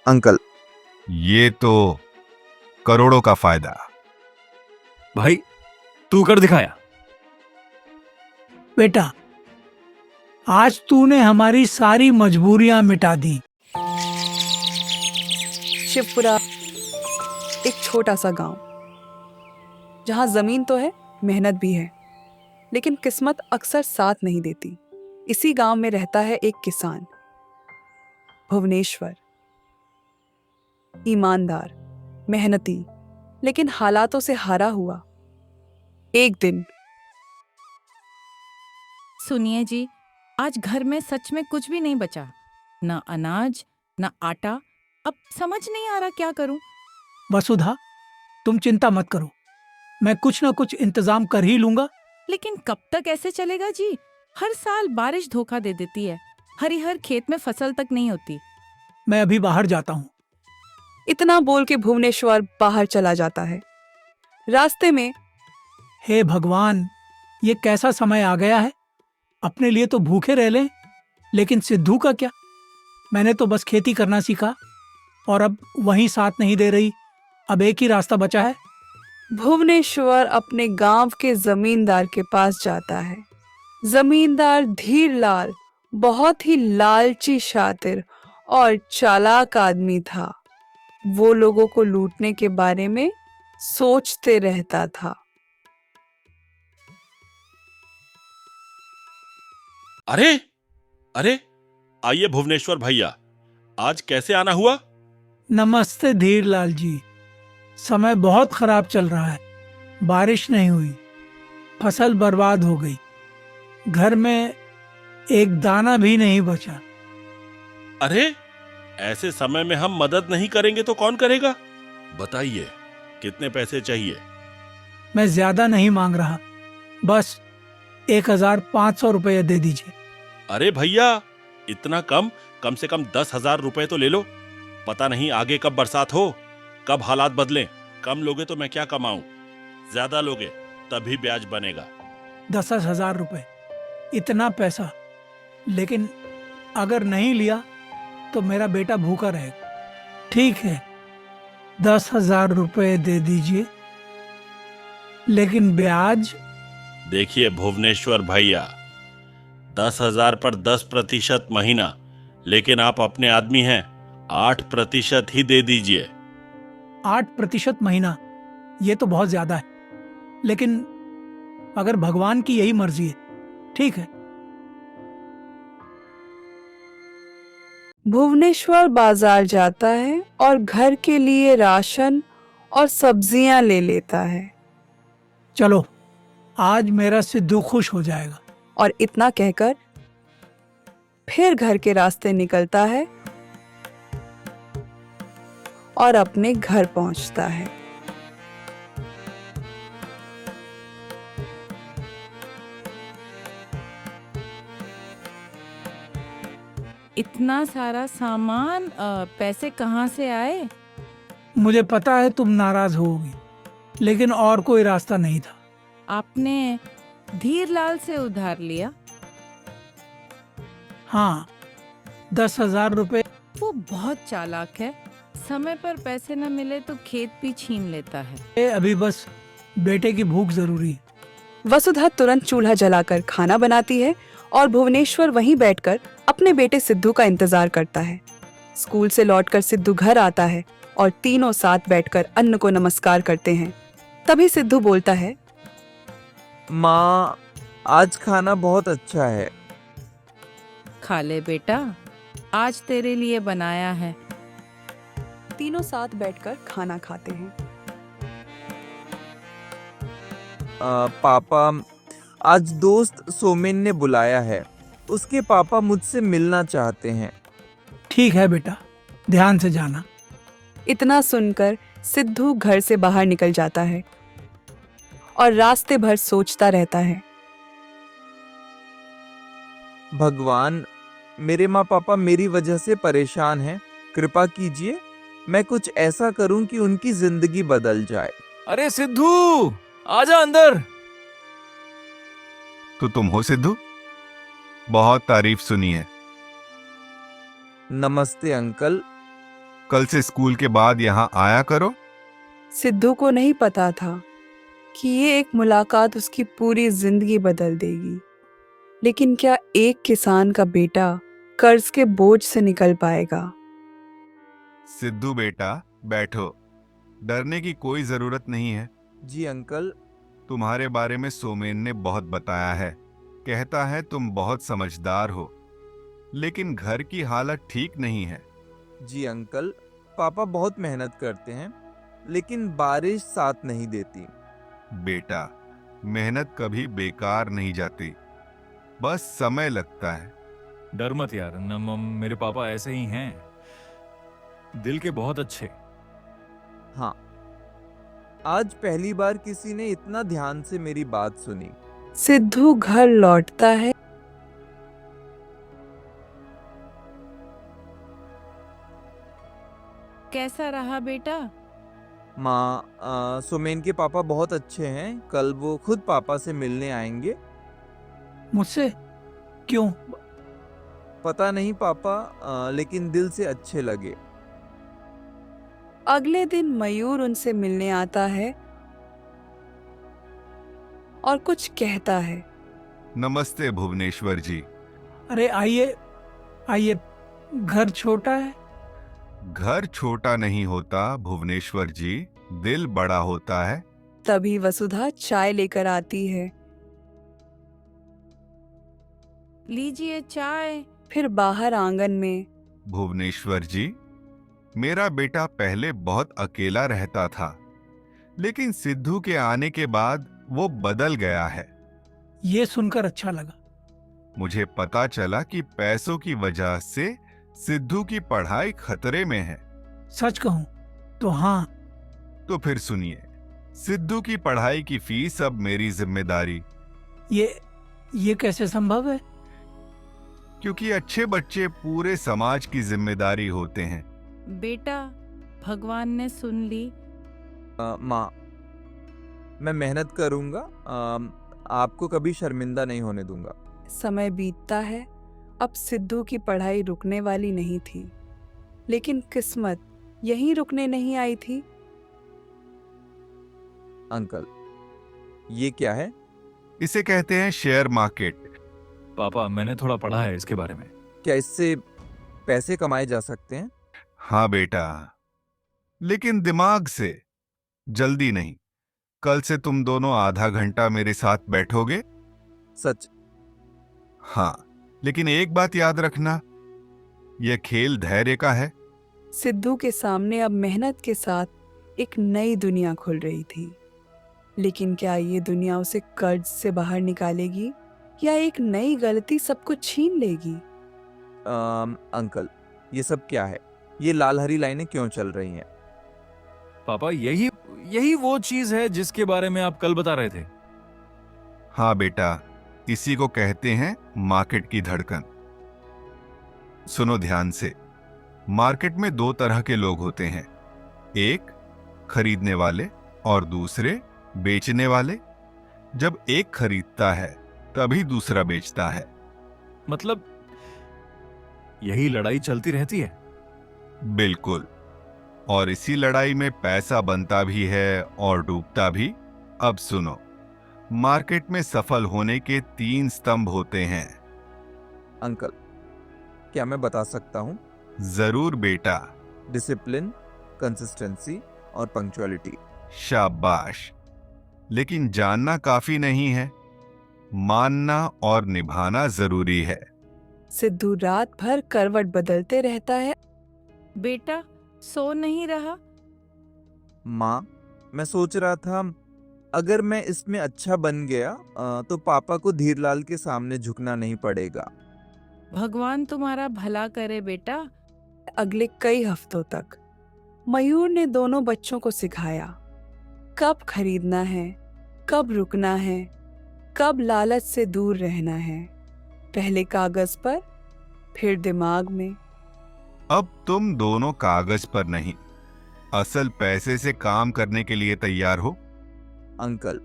Uncle. ये तो करोड़ों का फायदा। भाई तू कर दिखाया। बेटा, आज तूने हमारी सारी मजबूरियां मिटा दी। शिवपुरा एक छोटा सा गांव, जहां जमीन तो है, मेहनत भी है, लेकिन किस्मत अक्सर साथ नहीं देती। इसी गांव में रहता है एक किसान, भुवनेश्वर। ईमानदार, मेहनती, लेकिन हालातों से हारा हुआ। एक दिन सुनिए जी, आज घर में सच में कुछ भी नहीं बचा, ना अनाज ना आटा। अब समझ नहीं आ रहा क्या करूं। वसुधा, तुम चिंता मत करो, मैं कुछ ना कुछ इंतजाम कर ही लूंगा। लेकिन कब तक ऐसे चलेगा जी? हर साल बारिश धोखा दे देती है, हरिहर खेत में फसल तक नहीं होती। मैं अभी बाहर जाता हूँ। इतना बोल के भुवनेश्वर बाहर चला जाता है। रास्ते में हे भगवान, ये कैसा समय आ गया है। अपने लिए तो भूखे रह लें, लेकिन सिद्धू का क्या? मैंने तो बस खेती करना सीखा और अब वही साथ नहीं दे रही। अब एक ही रास्ता बचा है। भुवनेश्वर अपने गांव के जमींदार के पास जाता है। जमींदार धीरलाल बहुत ही लालची, शातिर और चालाक आदमी था। वो लोगों को लूटने के बारे में सोचते रहता था। अरे अरे, आइए भुवनेश्वर भैया, आज कैसे आना हुआ? नमस्ते धीरलाल जी। समय बहुत खराब चल रहा है, बारिश नहीं हुई, फसल बर्बाद हो गई, घर में एक दाना भी नहीं बचा। अरे, ऐसे समय में हम मदद नहीं करेंगे तो कौन करेगा? बताइए, कितने पैसे चाहिए? मैं ज्यादा नहीं मांग रहा, बस 1500 रुपये दे दीजिए। अरे भैया, इतना कम से कम 10,000 रुपए तो ले लो। पता नहीं आगे कब बरसात हो, कब हालात बदलें। कम लोगे तो मैं क्या कमाऊं, ज्यादा लोगे तभी ब्याज बनेगा। 10,000 रुपये, इतना पैसा? लेकिन अगर नहीं लिया तो मेरा बेटा भूखा रहेगा। ठीक है, 10,000 रुपये दे दीजिए, लेकिन ब्याज? देखिए भुवनेश्वर भैया, 10,000 पर 10% महीना, लेकिन आप अपने आदमी हैं, 8% ही दे दीजिए। 8% महीना? ये तो बहुत ज्यादा है, लेकिन अगर भगवान की यही मर्जी है, ठीक है। भुवनेश्वर बाजार जाता है और घर के लिए राशन और सब्जियां ले लेता है। चलो, आज मेरा सिद्धू खुश हो जाएगा। और इतना कहकर फिर घर के रास्ते निकलता है और अपने घर पहुंचता है। इतना सारा सामान, पैसे कहाँ से आए? मुझे पता है तुम नाराज होगी, लेकिन और कोई रास्ता नहीं था। आपने धीरलाल से उधार लिया? हाँ, 10,000 रुपये। वो बहुत चालाक है, समय पर पैसे न मिले तो खेत भी छीन लेता है। अभी बस बेटे की भूख जरूरी है। वसुधा तुरंत चूल्हा जलाकर खाना बनाती है और भुवनेश्वर वहीं बैठकर अपने बेटे सिद्धू का इंतजार करता है। स्कूल से लौटकर सिद्धू घर आता है और तीनों साथ बैठकर अन्न को नमस्कार करते हैं। तभी सिद्धू बोलता है, माँ, आज खाना बहुत अच्छा है। खा ले बेटा, आज तेरे लिए बनाया है। तीनों साथ बैठकर खाना खाते हैं। पापा, आज दोस्त सोमेन ने बुलाया है, उसके पापा मुझसे मिलना चाहते हैं। ठीक है बेटा, ध्यान से जाना। इतना सुनकर सिद्धू घर से बाहर निकल जाता है और रास्ते भर सोचता रहता है, भगवान, मेरे माँ पापा मेरी वजह से परेशान हैं, कृपा कीजिए मैं कुछ ऐसा करूं कि उनकी जिंदगी बदल जाए। अरे सिद्धू, आजा अंदर। तो तुम हो सिद्धू? बहुत तारीफ सुनी है। नमस्ते अंकल। कल से स्कूल के बाद यहाँ आया करो। सिद्धू को नहीं पता था कि ये एक मुलाकात उसकी पूरी जिंदगी बदल देगी। लेकिन क्या एक किसान का बेटा कर्ज के बोझ से निकल पाएगा? सिद्धू बेटा, बैठो। डरने की कोई जरूरत नहीं है। जी अंकल। तुम्हारे बारे में सोमेन ने बहुत बताया है। कहता है तुम बहुत समझदार हो, लेकिन घर की हालत ठीक नहीं है। जी अंकल, पापा बहुत मेहनत करते हैं, लेकिन बारिश साथ नहीं देती। बेटा, मेहनत कभी बेकार नहीं जाती, बस समय लगता है। डर मत यार, मेरे पापा ऐसे ही हैं, दिल के बहुत अच्छे। हाँ, आज पहली बार किसी ने इतना ध्यान से मेरी बात सुनी। सिद्धू घर लौटता है। कैसा रहा बेटा? माँ, सुमेन के पापा बहुत अच्छे हैं। कल वो खुद पापा से मिलने आएंगे। मुझसे? क्यों? पता नहीं पापा, लेकिन दिल से अच्छे लगे। अगले दिन मयूर उनसे मिलने आता है और कुछ कहता है। नमस्ते भुवनेश्वर जी। अरे आइए आइए, घर छोटा है। घर छोटा नहीं होता भुवनेश्वर जी, दिल बड़ा होता है। तभी वसुधा चाय लेकर आती है। लीजिए चाय। फिर बाहर आंगन में भुवनेश्वर जी, मेरा बेटा पहले बहुत अकेला रहता था, लेकिन सिद्धू के आने के बाद वो बदल गया है। ये सुनकर अच्छा लगा। मुझे पता चला कि पैसों की वजह से सिद्धू की पढ़ाई खतरे में है। सच कहूं तो हाँ। तो फिर सुनिए, सिद्धू की पढ़ाई की फीस अब मेरी जिम्मेदारी। ये कैसे संभव है? क्योंकि अच्छे बच्चे पूरे समाज की जिम्मेदारी होते हैं। बेटा, भगवान ने सुन ली। माँ, मैं मेहनत करूंगा। आपको कभी शर्मिंदा नहीं होने दूंगा। समय बीतता है। अब सिद्धू की पढ़ाई रुकने वाली नहीं थी, लेकिन किस्मत यहीं रुकने नहीं आई थी। अंकल, ये क्या है? इसे कहते हैं शेयर मार्केट। पापा, मैंने थोड़ा पढ़ा है इसके बारे में। क्या इससे पैसे कमाए जा सकते हैं? हाँ बेटा, लेकिन दिमाग से। जल्दी नहीं। कल से तुम दोनों आधा घंटा मेरे साथ बैठोगे। सच? हाँ, लेकिन एक बात याद रखना, यह खेल धैर्य का है। सिद्धू के सामने अब मेहनत के साथ एक नई दुनिया खुल रही थी। लेकिन क्या ये दुनिया उसे कर्ज से बाहर निकालेगी या एक नई गलती सब कुछ छीन लेगी? अंकल, ये सब क्या है? ये लाल हरी लाइनें क्यों चल रही हैं? पापा, यही वो चीज है जिसके बारे में आप कल बता रहे थे। हाँ बेटा, इसी को कहते हैं मार्केट की धड़कन। सुनो ध्यान से। मार्केट में दो तरह के लोग होते हैं, एक खरीदने वाले और दूसरे बेचने वाले। जब एक खरीदता है तभी दूसरा बेचता है। मतलब यही लड़ाई चलती रहती है। बिल्कुल। और इसी लड़ाई में पैसा बनता भी है और डूबता भी। अब सुनो, मार्केट में सफल होने के 3 स्तंभ होते हैं। अंकल, क्या मैं बता सकता हूँ? जरूर बेटा। डिसिप्लिन, कंसिस्टेंसी और पंक्चुअलिटी। शाबाश। लेकिन जानना काफी नहीं है, मानना और निभाना जरूरी है। सिद्धू रात भर करवट बदलते रहता है। बेटा, सो नहीं रहा? माँ, मैं सोच रहा था अगर मैं इसमें अच्छा बन गया तो पापा को धीरलाल के सामने झुकना नहीं पड़ेगा। भगवान तुम्हारा भला करे बेटा। अगले कई हफ्तों तक मयूर ने दोनों बच्चों को सिखाया कब खरीदना है, कब रुकना है, कब लालच से दूर रहना है। पहले कागज पर, फिर दिमाग में। अब तुम दोनों कागज पर नहीं, असल पैसे से काम करने के लिए तैयार हो। अंकल,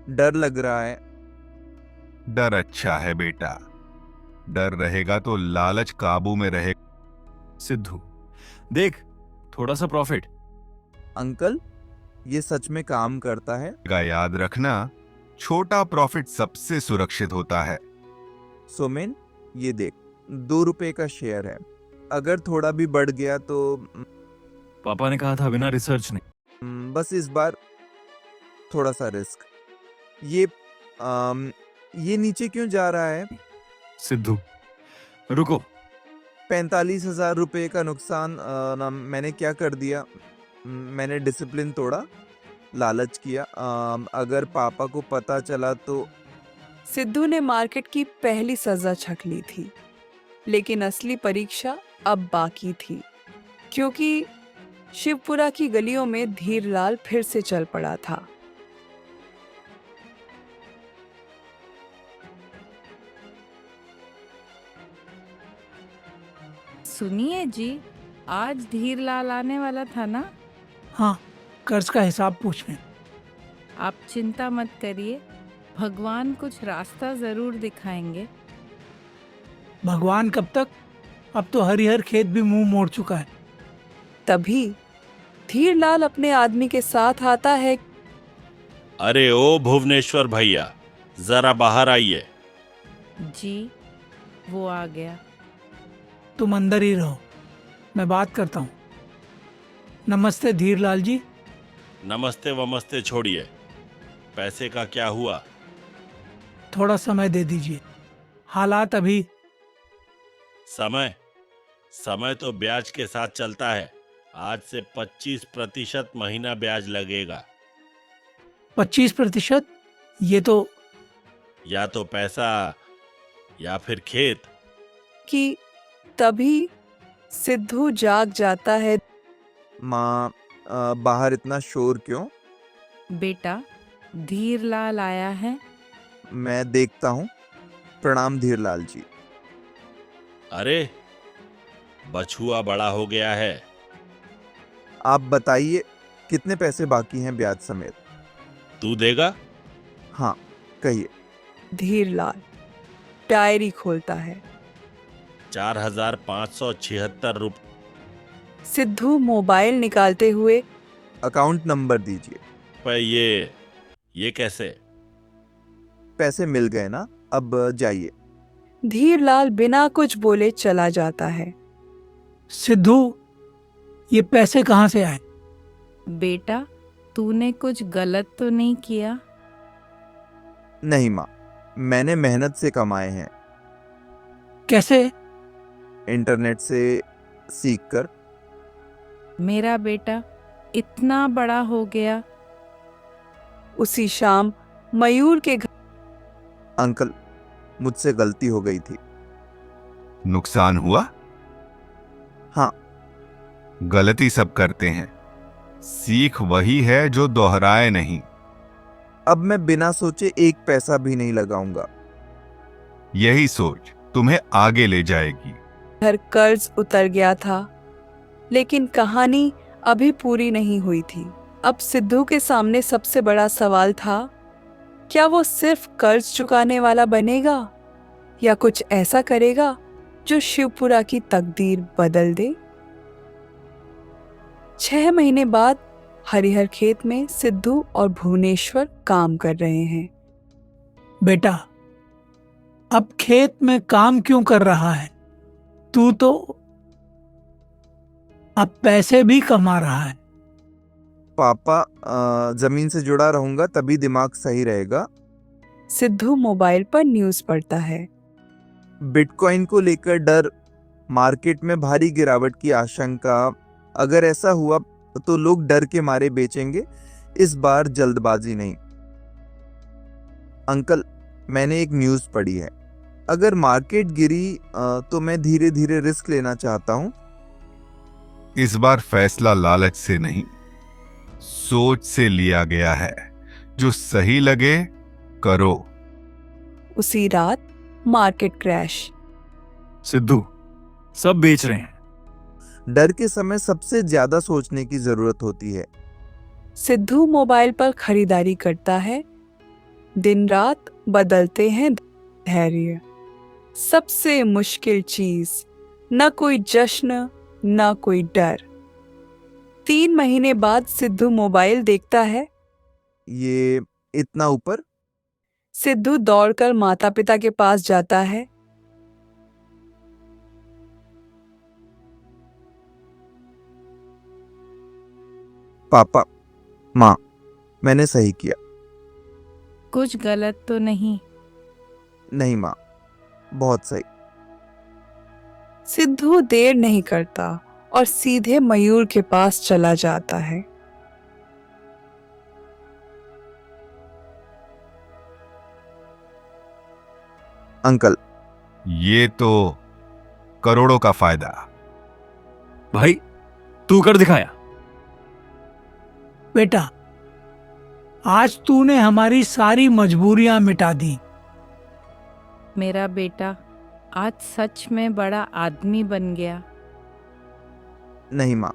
डर लग रहा है। डर अच्छा है बेटा। डर रहेगा तो लालच काबू में रहेगा। सिद्धू, देख, थोड़ा सा प्रॉफिट। अंकल, ये सच में काम करता है? का याद रखना, छोटा प्रॉफिट सबसे सुरक्षित होता है। सोमेन, ये देख, 2 रुपए का शेयर है। अगर थोड़ा भी बढ़ गया तो पापा ने कहा था बिना रिसर्च नहीं। बस इस बार थोड़ा सा रिस्क। ये ये नीचे क्यों जा रहा है? सिद्धू रुको। 45,000 रुपए का नुकसान। ना, मैंने क्या कर दिया? मैंने डिसिप्लिन तोड़ा, लालच किया। अगर पापा को पता चला तो। सिद्धू ने मार्केट की पहली सजा छक ली थी, लेकिन असली परीक्षा अब बाकी थी, क्योंकि शिवपुरा की गलियों में धीरलाल फिर से चल पड़ा था। सुनिए जी, आज धीरलाल आने वाला था ना? हाँ, कर्ज का हिसाब पूछने। आप चिंता मत करिए, भगवान कुछ रास्ता जरूर दिखाएंगे। भगवान कब तक? अब तो हरिहर खेत भी मुंह मोड़ चुका है। तभी धीरलाल अपने आदमी के साथ आता है। अरे ओ भुवनेश्वर भैया, जरा बाहर आइए। जी, वो आ गया। तुम अंदर ही रहो, मैं बात करता हूँ। नमस्ते धीरलाल जी। नमस्ते वमस्ते छोड़िए, पैसे का क्या हुआ? थोड़ा समय दे दीजिए, हालात अभी। समय समय तो ब्याज के साथ चलता है। आज से 25% महीना ब्याज लगेगा। 25%? ये तो या तो पैसा या फिर खेत। कि तभी सिद्धू जाग जाता है। माँ, बाहर इतना शोर क्यों? बेटा, धीरलाल आया है। मैं देखता हूँ। प्रणाम धीरलाल जी। अरे, बछुआ बड़ा हो गया है। आप बताइए, कितने पैसे बाकी हैं ब्याज समेत? तू देगा? हाँ, कहिए। धीरलाल डायरी खोलता है। 4,576 रुपये। सिद्धू मोबाइल निकालते हुए, अकाउंट नंबर दीजिए। पर ये कैसे? पैसे मिल गए ना, अब जाइए। धीरलाल बिना कुछ बोले चला जाता है। सिद्धू, ये पैसे कहाँ से आए? बेटा, तूने कुछ गलत तो नहीं किया? नहीं माँ, मैंने मेहनत से कमाए हैं, कैसे? इंटरनेट से सीखकर। मेरा बेटा इतना बड़ा हो गया। उसी शाम मयूर के घर अंकल, मुझसे गलती हो गई थी। नुकसान हुआ? हाँ। गलती सब करते हैं, सीख वही है जो दोहराए नहीं। अब मैं बिना सोचे एक पैसा भी नहीं लगाऊंगा। यही सोच तुम्हें आगे ले जाएगी। कर्ज उतर गया था, लेकिन कहानी अभी पूरी नहीं हुई थी। अब सिद्धू के सामने सबसे बड़ा सवाल था, क्या वो सिर्फ कर्ज चुकाने वाला बनेगा या कुछ ऐसा करेगा जो शिवपुरा की तकदीर बदल दे? 6 महीने बाद हरिहर खेत में सिद्धू और भुवनेश्वर काम कर रहे हैं। बेटा, अब खेत में काम क्यों कर रहा है? तू तो अब पैसे भी कमा रहा है। पापा, जमीन से जुड़ा रहूंगा तभी दिमाग सही रहेगा। सिद्धू मोबाइल पर न्यूज़ पढ़ता है। बिटकॉइन को लेकर डर, मार्केट में भारी गिरावट की आशंका। अगर ऐसा हुआ तो लोग डर के मारे बेचेंगे। इस बार जल्दबाजी नहीं। अंकल, मैंने एक न्यूज़ पढ़ी है, अगर मार्केट गिरी तो मैं धीरे धीरे रिस्क लेना चाहता हूँ। इस बार फैसला लालच से नहीं, सोच से लिया गया है। जो सही लगे करो। उसी रात मार्केट क्रैश। सिद्धू, सब बेच रहे हैं। डर के समय सबसे ज्यादा सोचने की जरूरत होती है। सिद्धू मोबाइल पर खरीदारी करता है। दिन रात बदलते हैं धैर्य। सबसे मुश्किल चीज, न कोई जश्न न कोई डर, 3 महीने बाद सिद्धू मोबाइल देखता है। ये इतना ऊपर? सिद्धू दौड़कर माता पिता के पास जाता है। पापा, माँ, मैंने सही किया। कुछ गलत तो नहीं? नहीं माँ, बहुत सही। सिद्धू देर नहीं करता और सीधे मयूर के पास चला जाता है। अंकल, ये तो करोड़ों का फायदा। भाई तू कर दिखाया। बेटा, आज तूने हमारी सारी मजबूरियां मिटा दी। मेरा बेटा आज सच में बड़ा आदमी बन गया। नहीं माँ,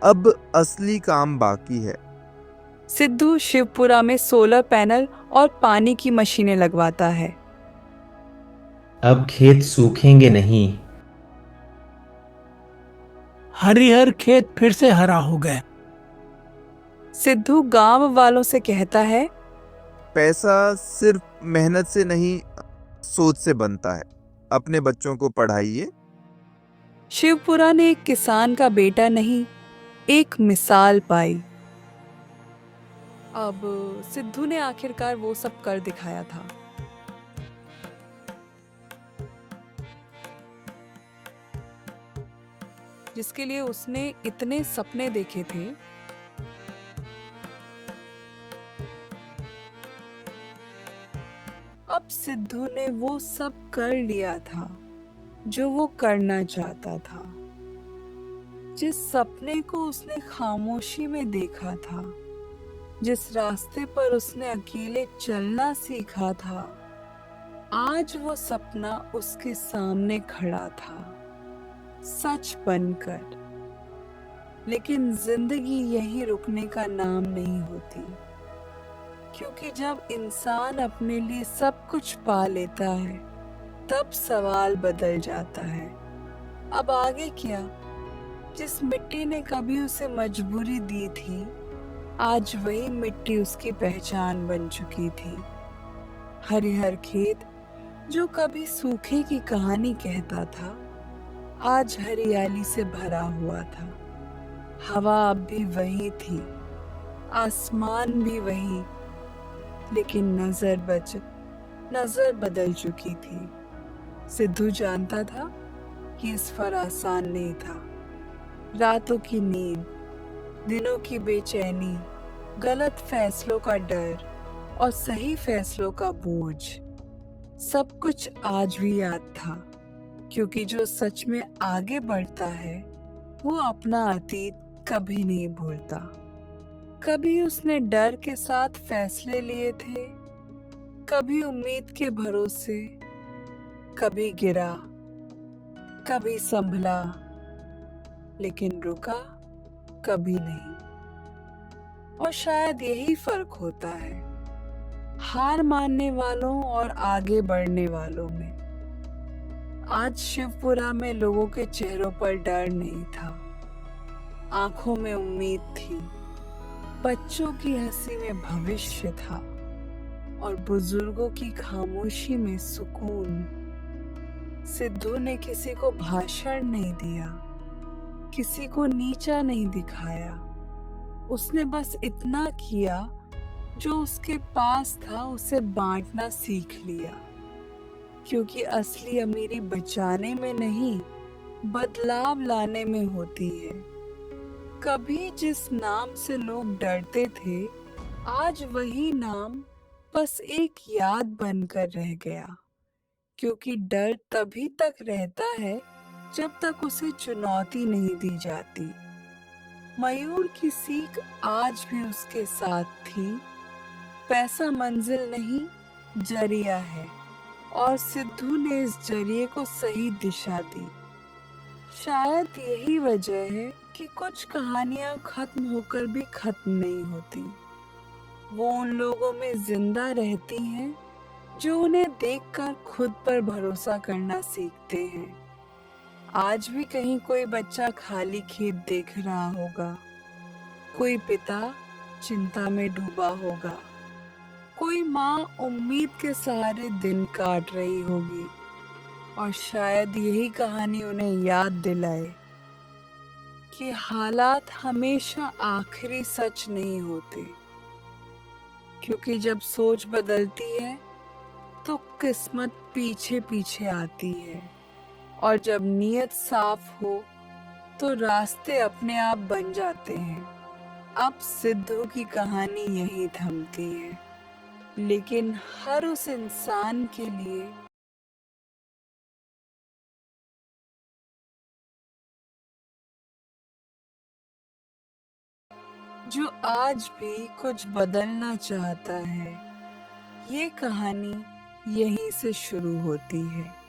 अब असली काम बाकी है। सिद्धू शिवपुरा में सोलर पैनल और पानी की मशीनें लगवाता है। अब खेत सूखेंगे नहीं। हरिहर खेत फिर से हरा हो गए। सिद्धू गांव वालों से कहता है, पैसा सिर्फ मेहनत से नहीं, सोच से बनता है। अपने बच्चों को पढ़ाइए। शिवपुरा ने एक किसान का बेटा नहीं, एक मिसाल पाई। अब सिद्धू ने आखिरकार वो सब कर दिखाया था। जिसके लिए उसने इतने सपने देखे थे। अब सिद्धू ने वो सब कर लिया था जो वो करना चाहता था। जिस सपने को उसने खामोशी में देखा था, जिस रास्ते पर उसने अकेले चलना सीखा था, आज वो सपना उसके सामने खड़ा था, सच बनकर। लेकिन जिंदगी यहीं रुकने का नाम नहीं होती, क्योंकि जब इंसान अपने लिए सब कुछ पा लेता है, तब सवाल बदल जाता है। अब आगे क्या? जिस मिट्टी ने कभी उसे मजबूरी दी थी, आज वही मिट्टी उसकी पहचान बन चुकी थी। हरिहर खेत जो कभी सूखे की कहानी कहता था, आज हरियाली से भरा हुआ था। हवा अब भी वही थी, आसमान भी वही, लेकिन नजर बदल चुकी थी। सिद्धू जानता था कि इस पर आसान नहीं था। रातों की नींद, दिनों की बेचैनी, गलत फैसलों का डर और सही फैसलों का बोझ, सब कुछ आज भी याद था। क्योंकि जो सच में आगे बढ़ता है, वो अपना अतीत कभी नहीं भूलता। कभी उसने डर के साथ फैसले लिए थे, कभी उम्मीद के भरोसे, कभी गिरा, कभी संभला, लेकिन रुका कभी नहीं। और शायद यही फर्क होता है हार मानने वालों और आगे बढ़ने वालों में। आज शिवपुरा में लोगों के चेहरों पर डर नहीं था, आंखों में उम्मीद थी, बच्चों की हंसी में भविष्य था और बुजुर्गों की खामोशी में सुकून। सिद्धू ने किसी को भाषण नहीं दिया, किसी को नीचा नहीं दिखाया। उसने बस इतना किया जो उसके पास था, उसे बांटना सीख लिया। क्योंकि असली अमीरी बचाने में नहीं, बदलाव लाने में होती है। कभी जिस नाम से लोग डरते थे, आज वही नाम बस एक याद बनकर रह गया। क्योंकि डर तभी तक रहता है जब तक उसे चुनौती नहीं दी जाती। मयूर की सीख आज भी उसके साथ थी। पैसा मंजिल नहीं, जरिया है, और सिद्धू ने इस जरिए को सही दिशा दी। शायद यही वजह है कि कुछ कहानियां खत्म होकर भी खत्म नहीं होती। वो उन लोगों में जिंदा रहती हैं जो उन्हें देखकर खुद पर भरोसा करना सीखते हैं। आज भी कहीं कोई बच्चा खाली खेत देख रहा होगा, कोई पिता चिंता में डूबा होगा, कोई माँ उम्मीद के सहारे दिन काट रही होगी, और शायद यही कहानी उन्हें याद दिलाए कि हालात हमेशा आखिरी सच नहीं होते, क्योंकि जब सोच बदलती है तो किस्मत पीछे पीछे आती है, और जब नीयत साफ हो तो रास्ते अपने आप बन जाते हैं। अब सिद्धू की कहानी यहीं थमती है, लेकिन हर उस इंसान के लिए जो आज भी कुछ बदलना चाहता है। ये कहानी यहीं से शुरू होती है।